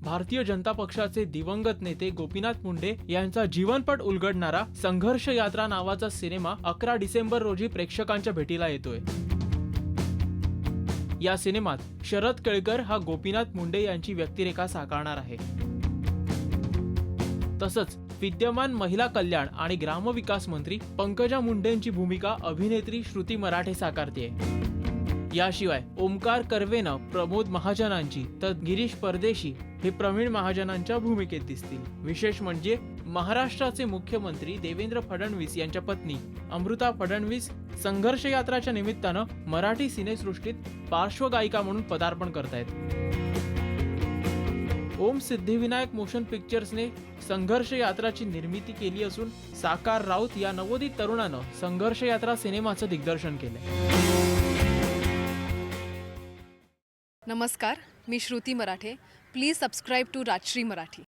भारतीय जनता पक्षाचे दिवंगत नेते गोपीनाथ मुंडे यांचा जीवनपट उलगडणारा संघर्ष यात्रा नावाचा सिनेमा 11 डिसेंबर रोजी प्रेक्षकांच्या भेटीला येतोय। या सिनेमात शरद केळकर हा गोपीनाथ मुंडे यांची व्यक्तिरेखा साकारणार आहे। तसंच विद्यमान महिला कल्याण आणि ग्रामविकास मंत्री पंकजा मुंडेंची भूमिका अभिनेत्री श्रुती मराठे साकारते। याशिवाय ओमकार कर्वेनं प्रमोद महाजनांची तर गिरीश परदेशी हे प्रवीण महाजनांच्या भूमिकेत दिसतील। विशेष म्हणजे महाराष्ट्राचे मुख्यमंत्री देवेंद्र फडणवीस यांच्या पत्नी अमृता फडणवीस संघर्ष यात्राच्या निमित्तानं मराठी सिनेसृष्टीत पार्श्वगायिका म्हणून पदार्पण करतायत। ओम सिद्धिविनायक मोशन पिक्चर्सने संघर्ष यात्राची निर्मिती केली असून साकार राऊत या नवोदित तरुणानं संघर्ष यात्रा सिनेमाचं दिग्दर्शन केलंय। नमस्कार, मी Shruti Marathe. Please subscribe to Rajshri Marathi.